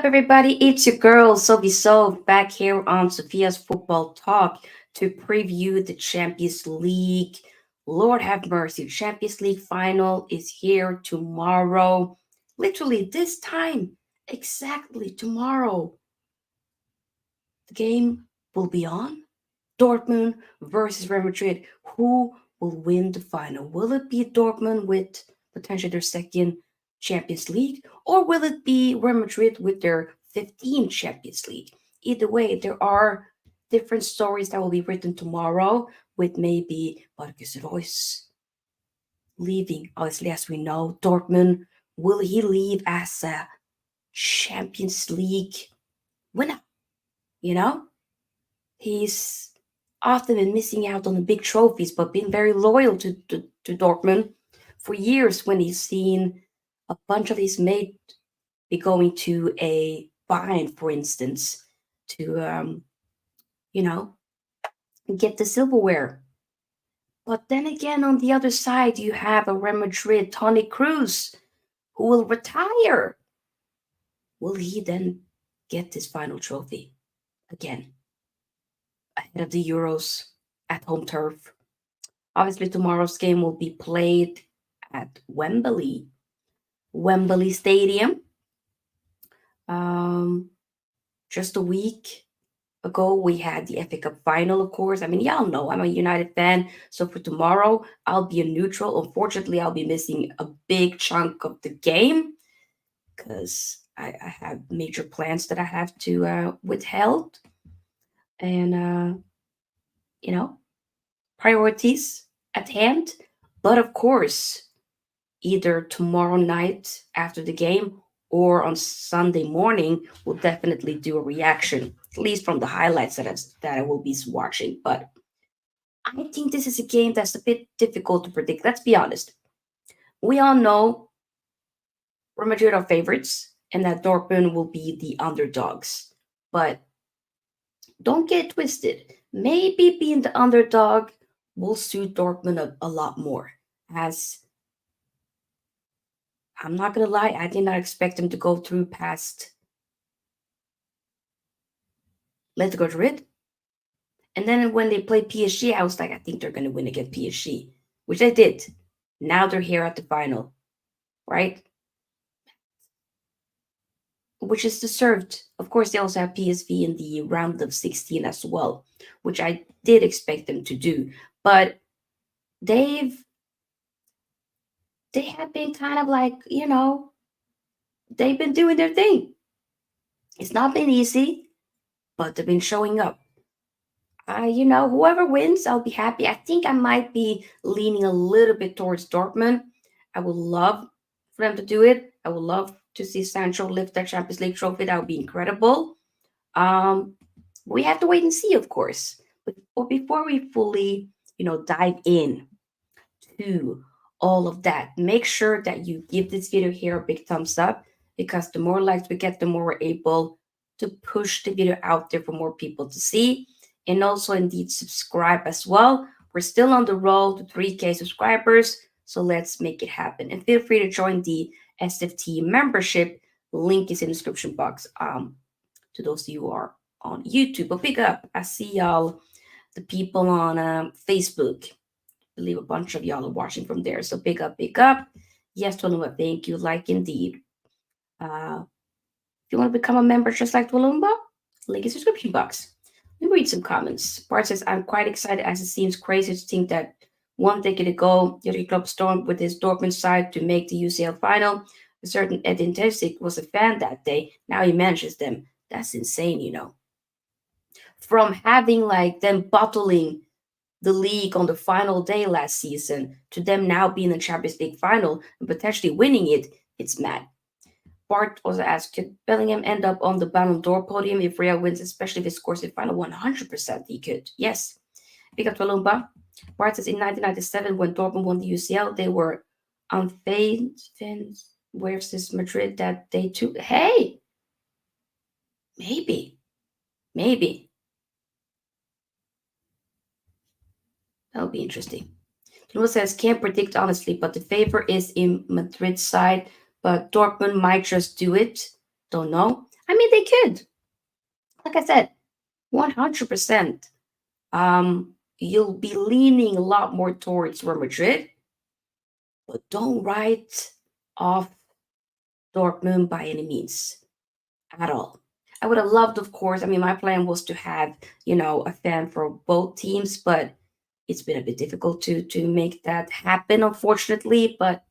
everybody? It's your girl, Sofia, back here on Sofia's Football Talk to preview the Champions League. Lord have mercy, Champions League final is here tomorrow. Literally, this time, exactly tomorrow. The game will be on. Dortmund versus Real Madrid. Who will win the final? Will it be Dortmund with potentially their second Champions League, or will it be Real Madrid with their 15th Champions League? Either way, there are different stories that will be written tomorrow, with maybe Marcus Royce leaving. Obviously, as we know, Dortmund, will he leave as a Champions League winner? You know, he's often been missing out on the big trophies, but been very loyal to Dortmund for years when he's seen a bunch of his mates be going to a Bayern, for instance, to, you know, get the silverware. But then again, on the other side, you have a Real Madrid, Tony Cruz, who will retire. Will he then get this final trophy again ahead of the Euros at home turf? Obviously, tomorrow's game will be played at Wembley Stadium. Um, just a week ago, we had the FA Cup final, of course. I mean, y'all know I'm a United fan. So for tomorrow, I'll be a neutral. Unfortunately, I'll be missing a big chunk of the game because I have major plans that I have to withheld. And, you know, priorities at hand. But of course, either tomorrow night after the game or on Sunday morning, we'll definitely do a reaction, at least from the highlights that I will be watching. But I think this is a game that's a bit difficult to predict. Let's be honest. We all know Real Madrid are favorites and that Dortmund will be the underdogs. But don't get twisted. Maybe being the underdog will suit Dortmund a lot more, as I'm not gonna lie, I did not expect them to go through past Atletico Madrid. And then when they played PSG, I was like, I think they're gonna win against PSG, which they did. Now they're here at the final, right? Which is deserved. Of course, they also have PSV in the round of 16 as well, which I did expect them to do. But they've they have been kind of like, they've been doing their thing. It's not been easy, but they've been showing up. Whoever wins, I'll be happy. I think I might be leaning a little bit towards Dortmund. I would love for them to do it. I would love to see Sancho lift that Champions League trophy. That would be incredible. Um, we have to wait and see, of course. But before we fully, dive in to all of that, make sure that you give this video here a big thumbs up, because the more likes we get, the more we're able to push the video out there for more people to see. And also, indeed, subscribe as well. We're still on the road to 3K subscribers, so let's make it happen. And feel free to join the SFT membership. Link is in the description box. To those of you who are on YouTube, but big up. I see y'all, the people on Facebook. I believe a bunch of y'all are watching from there. So big up, big up. Yes, Tulumba, thank you. Like indeed. If you want to become a member just like Tulumba, link is in the description box. Let me read some comments. Bart says, I'm quite excited as it seems crazy to think that one decade ago, Jurgen Klopp stormed with his Dortmund side to make the UCL final. A certain Edin Terzic was a fan that day. Now he manages them. That's insane. From having like them bottling the league on the final day last season to them now being in the Champions League final and potentially winning it, it's mad. Bart also asked, could Bellingham end up on the Ballon d'Or podium if Real wins, especially if it scores the final 100%? He could. Yes. Big up Tolumba. Bart says in 1997, when Dortmund won the UCL, they were unfazed versus Madrid that day too. Hey, maybe. That'll be interesting. Tolumba says, can't predict honestly, but the favor is in Madrid's side, but Dortmund might just do it. Don't know. I mean, they could. Like I said, 100%. You'll be leaning a lot more towards Real Madrid, but don't write off Dortmund by any means at all. I would have loved, of course. I mean, my plan was to have, a fan for both teams, but it's been a bit difficult to make that happen, unfortunately. But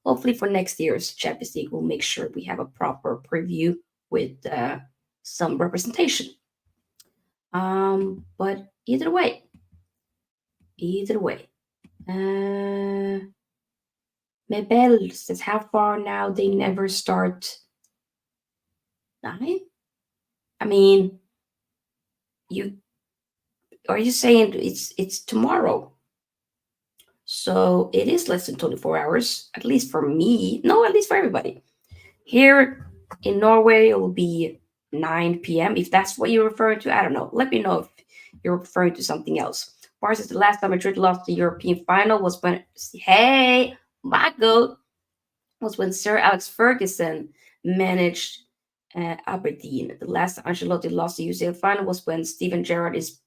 hopefully for next year's Champions League, we'll make sure we have a proper preview with some representation. But either way, uh, Mebel says how far now they never start 9. I mean, you are you saying it's tomorrow? So it is less than 24 hours, at least for me. No, at least for everybody. Here in Norway, it will be 9 p.m. If that's what you're referring to, I don't know. Let me know if you're referring to something else. Bar says the last time Madrid lost the European final was when, hey, my goat, was when Sir Alex Ferguson managed Aberdeen. The last time Ancelotti lost the UCL final was when Steven Gerrard is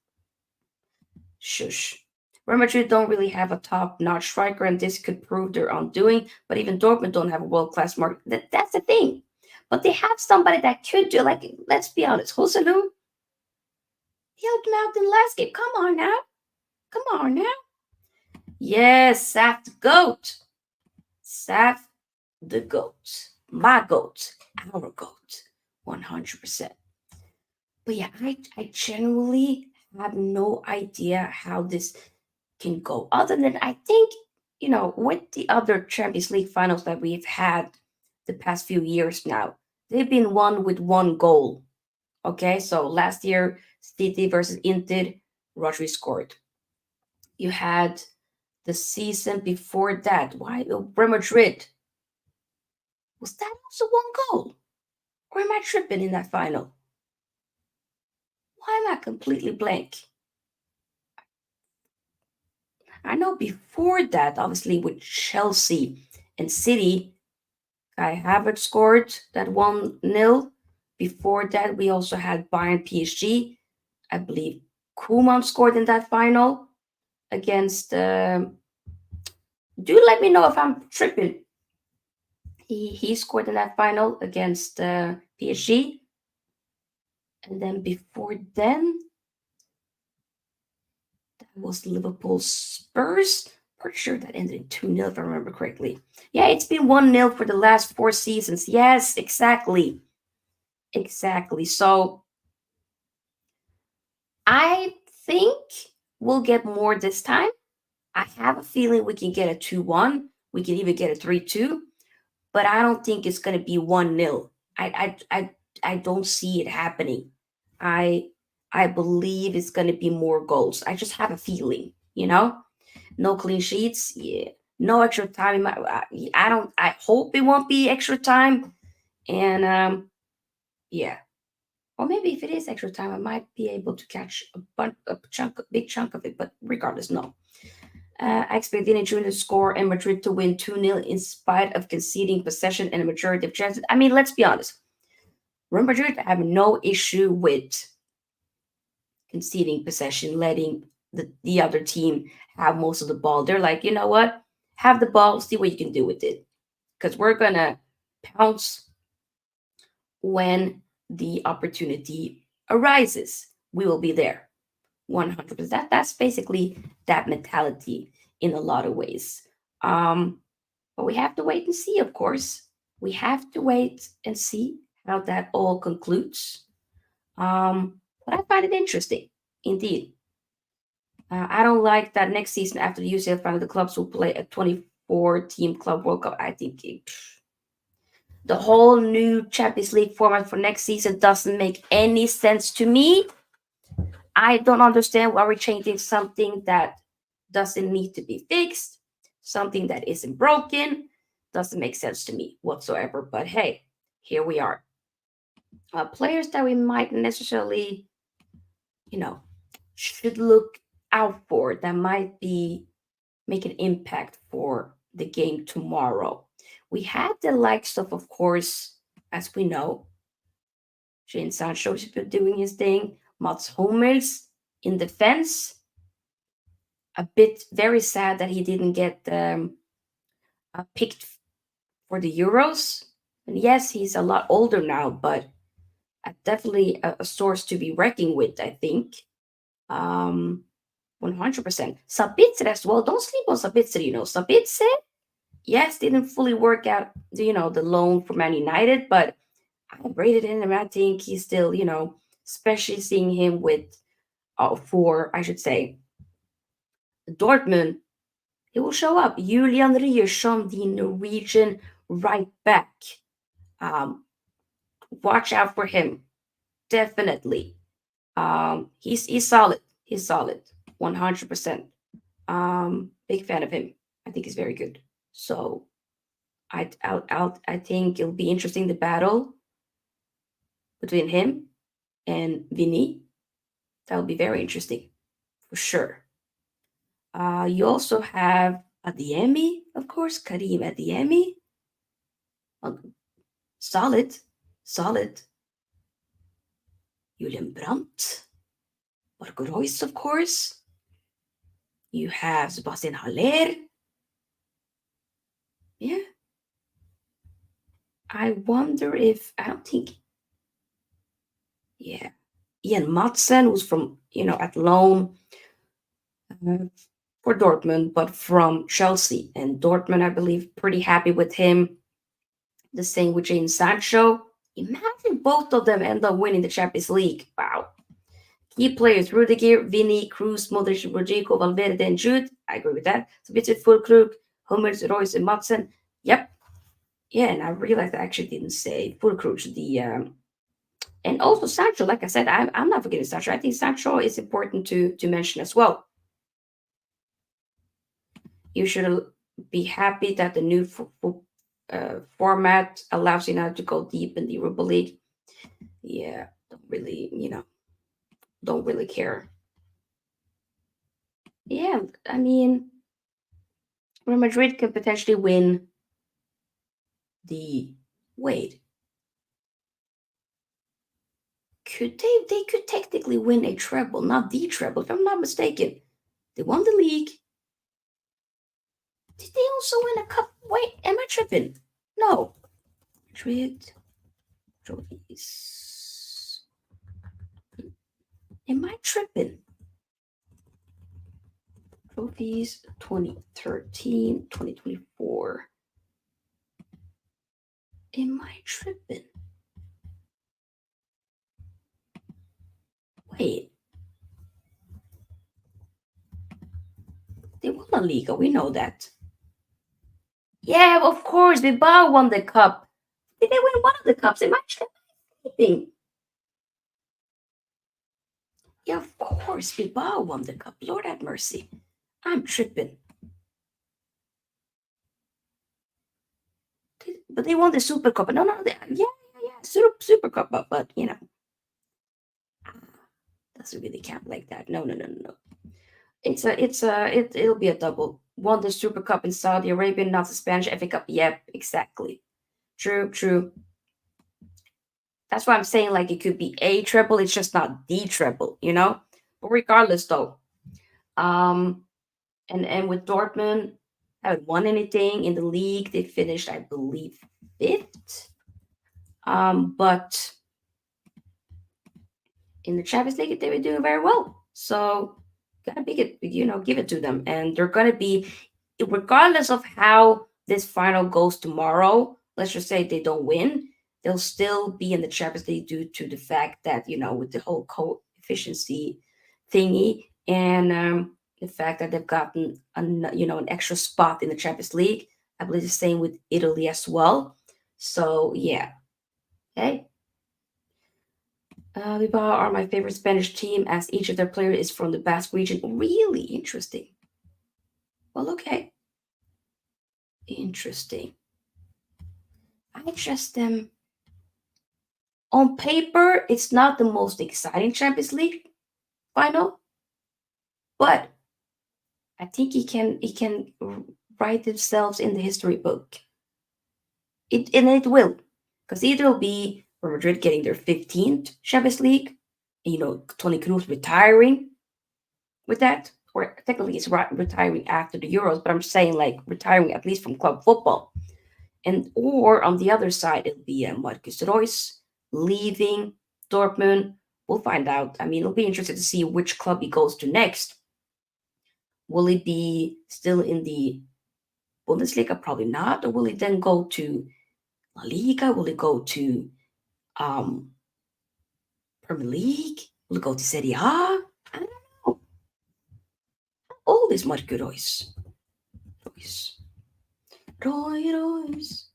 shush. Real Madrid don't really have a top-notch striker, and this could prove their undoing. But even Dortmund don't have a world-class mark. That's the thing. But they have somebody that could do. Like, let's be honest, Joselu, he helped them out in the last game. Come on now, come on now. Yes, Saf the goat, Saf the goat, my goat, our goat, 100%. But yeah, I generally have no idea how this can go. Other than I think, with the other Champions League finals that we've had the past few years now, they've been won with one goal. Okay, so last year, City versus Inter, Rodri scored. You had the season before that. Why Real Madrid? Was that also one goal? Or am I tripping in that final? Why am I completely blank? I know before that, obviously with Chelsea and City, Kai Havertz scored that 1-0. Before that, we also had Bayern PSG. I believe Koeman scored in that final against. Do let me know if I'm tripping. He scored in that final against PSG. And then before then, that was Liverpool Spurs. Pretty sure that ended in 2-0 if I remember correctly. Yeah, it's been 1-0 for the last 4 seasons. Yes, exactly. Exactly. So I think we'll get more this time. I have a feeling we can get a 2-1. We can even get a 3-2, but I don't think it's going to be 1-0. I don't see it happening. I I believe it's going to be more goals. I just have a feeling. No clean sheets. Yeah. No extra time. I don't. I hope it won't be extra time. And yeah. Or maybe if it is extra time, I might be able to catch a big chunk of it. But regardless, no. I expect Vini Jr. to score and Madrid to win 2-0 in spite of conceding possession and a majority of chances. I mean, let's be honest. Real Madrid have no issue with conceding possession, letting the other team have most of the ball. They're like, you know what? Have the ball, see what you can do with it. Because we're going to pounce when the opportunity arises. We will be there 100%. That's basically that mentality in a lot of ways. But we have to wait and see, of course. We have to wait and see how that all concludes. But I find it interesting, indeed. I don't like that next season after the UCL final, the clubs will play a 24-team club World Cup. I think the whole new Champions League format for next season doesn't make any sense to me. I don't understand why we're changing something that doesn't need to be fixed, something that isn't broken. Doesn't make sense to me whatsoever. But hey, here we are. Players that we might necessarily, you know, should look out for that might be make an impact for the game tomorrow. We had the likes of course, as we know, Jane Sancho's been doing his thing. Mats Hummels in defense. A bit very sad that he didn't get picked for the Euros. And yes, he's a lot older now, but definitely a source to be reckoning with, I think. Um, 100%. Sabitzer as well. Don't sleep on Sabitzer, Sabitzer, yes, didn't fully work out, the loan for Man United, but I rated him. I think he's still, especially seeing him with, for, I should say, Dortmund, he will show up. Julian Ryerson, the Norwegian right back. Um, watch out for him. Definitely. He's solid. He's solid. 100%. Big fan of him. I think he's very good. So I think it'll be interesting, the battle between him and Vinny. That will be very interesting for sure. You also have Adiemi, of course, Karim Adiemi. Uh, solid, solid. Julian Brandt, Marco Reus, of course. You have Sebastian Haller. Yeah. I wonder if, I don't think, yeah. Ian Madsen, who's from, at loan uh, for Dortmund, but from Chelsea. And Dortmund, I believe, pretty happy with him. The same with Jane Sancho. Imagine both of them end up winning the Champions League. Wow. Key players: Rudiger, Vinny, Cruz, Modric, Rodrigo, Valverde, and Jude. I agree with that. So it's Fulkrug, Hummels, Royce, and Madsen. Yep. Yeah, and I realized I actually didn't say Fulkrug, and also Sancho. Like I said, I'm not forgetting Sancho. I think Sancho is important to mention as well. You should be happy that the new format allows you now to go deep in the Europa League. Yeah, don't really care. Yeah, I mean, Real Madrid could potentially win the. Wait, could they could technically win a treble, not the treble, if I'm not mistaken. They won the league. Did they also win a cup? Wait, am I tripping? No. Madrid trophies. Am I tripping? Trophies 2013, 2024. Am I tripping? Wait. They won La Liga, we know that. Yeah, of course, Bilbao won the cup. Did they win one of the cups? Am I tripping? Yeah, of course, Bilbao won the cup. Lord have mercy. I'm tripping. But they won the Super Cup. No, yeah, Super Cup, but doesn't really count like that. No. It'll be a double. Won the Super Cup in Saudi Arabia, not the Spanish FA Cup. Yep, exactly. True. That's why I'm saying like it could be a treble. It's just not the treble. But regardless, though, um, and with Dortmund, haven't won anything in the league. They finished, I believe, fifth. But in the Champions League, they were doing very well. So gotta give it to them. And they're gonna be, regardless of how this final goes tomorrow, let's just say they don't win, they'll still be in the Champions League due to the fact that, with the whole coefficiency thingy, and the fact that they've gotten an extra spot in the Champions League. I believe the same with Italy as well. So yeah. Okay. Bilbao are my favorite Spanish team as each of their players is from the Basque region. Really interesting. Well, okay. Interesting. I just on paper, it's not the most exciting Champions League final, but I think he can write themselves in the history book. It will, because it'll be Real Madrid getting their 15th Champions League. And, Tony Cruz retiring with that. Or technically, he's retiring after the Euros, but I'm saying like retiring at least from club football. And or on the other side, it'll be Marcus Royce leaving Dortmund. We'll find out. I mean, it'll be interesting to see which club he goes to next. Will he be still in the Bundesliga? Probably not. Or will he then go to La Liga? Will he go to um, Premier League? Will he go to Serie A? I don't know. How old is Marco Reus? Reus. Reus.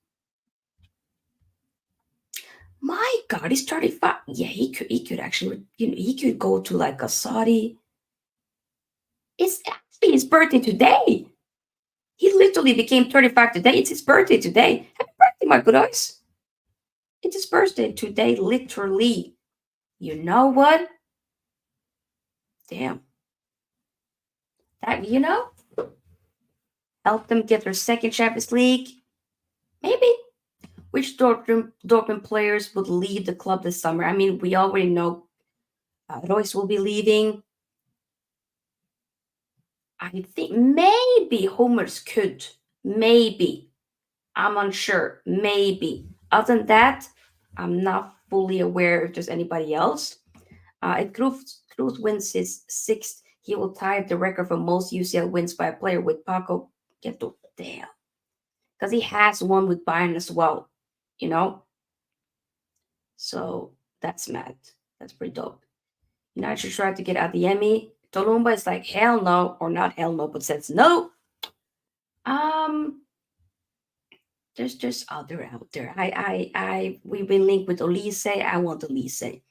My God, he's 35. Yeah, he could actually, he could go to like a Saudi. It's actually his birthday today. He literally became 35 today. It's his birthday today. Happy birthday, Marco Reus. It's his birthday today, literally. You know what? Damn. That, help them get their second Champions League. Maybe. Which Dortmund players would leave the club this summer? I mean, we already know Royce will be leaving. I think maybe Hummels could. Maybe. I'm unsure. Maybe. Other than that, I'm not fully aware if there's anybody else. If Cruz wins his sixth, he will tie the record for most UCL wins by a player with Paco. Get the damn. Because he has one with Bayern as well, you know? So that's mad. That's pretty dope. United tried to get Adeyemi. Tolumba is like, hell no, or not hell no, but says no. Um, there's just other out there. We've been linked with Olise. I want Olise.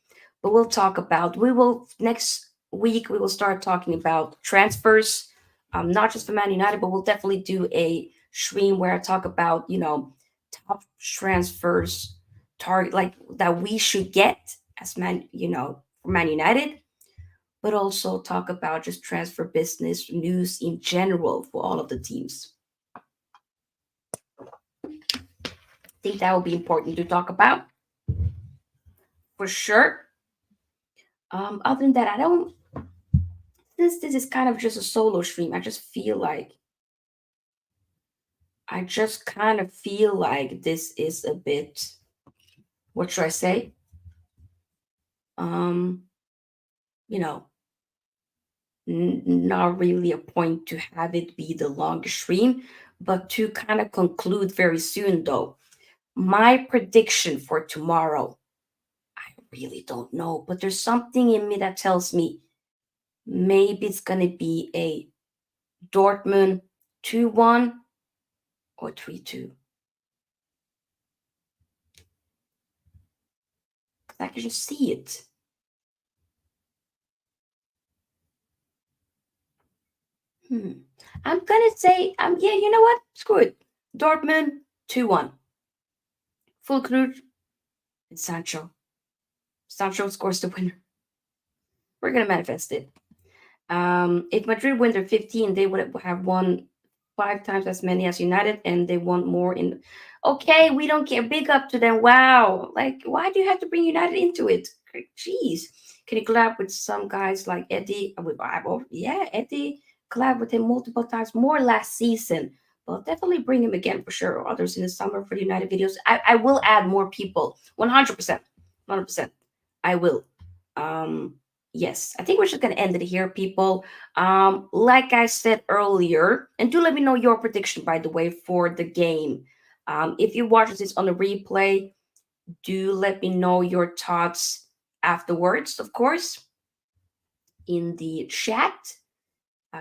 But we will next week we will start talking about transfers. Not just for Man United, but we'll definitely do a stream where I talk about, top transfers target like that we should get as for Man United, but also talk about just transfer business news in general for all of the teams. I think that will be important to talk about for sure. Other than that, I don't. This is kind of just a solo stream. I just kind of feel like this is a bit. What should I say? Um, you know, not really a point to have it be the longest stream, but to kind of conclude very soon, though. My prediction for tomorrow, I really don't know, but there's something in me that tells me maybe it's going to be a Dortmund 2-1 or 3-2. I can just see it. I'm gonna say, yeah, you know what? Screw it. Dortmund 2-1. Full Knut and Sancho. Sancho scores the winner. We're gonna manifest it. If Madrid win their 15, they would have won 5 times as many as United, and they won more in. Okay, we don't get big up to them. Wow, like why do you have to bring United into it? Jeez, can you collab with some guys like Eddie? Yeah, Eddie collab with him multiple times more last season. But definitely bring him again for sure, or others in the summer for the United videos. I will add more people, 100%, 100%. I will. Yes, I think we're just gonna end it here, people. Like I said earlier, and do let me know your prediction, by the way, for the game. If you watch this on the replay, do let me know your thoughts afterwards, of course, in the chat.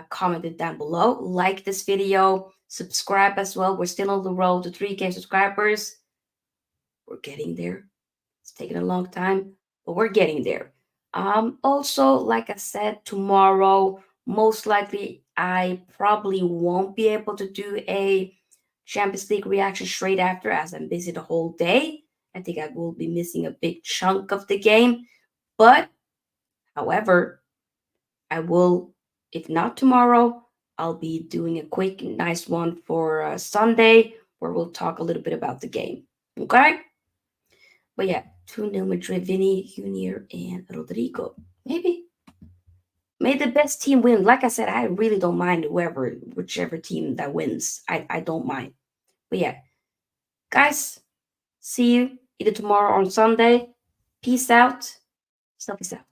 Comment it down below. Like this video, subscribe as well. We're still on the road to 3K subscribers. We're getting there. It's taking a long time, but we're getting there. Also, like I said, tomorrow, most likely, I probably won't be able to do a Champions League reaction straight after, as I'm busy the whole day. I think I will be missing a big chunk of the game. But, however, I will, if not tomorrow, I'll be doing a quick, nice one for Sunday, where we'll talk a little bit about the game. Okay? But yeah, 2-0 Madrid, Vinny, Junior, and Rodrigo. Maybe. May the best team win. Like I said, I really don't mind whichever team that wins. I don't mind. But yeah, guys, see you either tomorrow or on Sunday. Peace out. Peace out.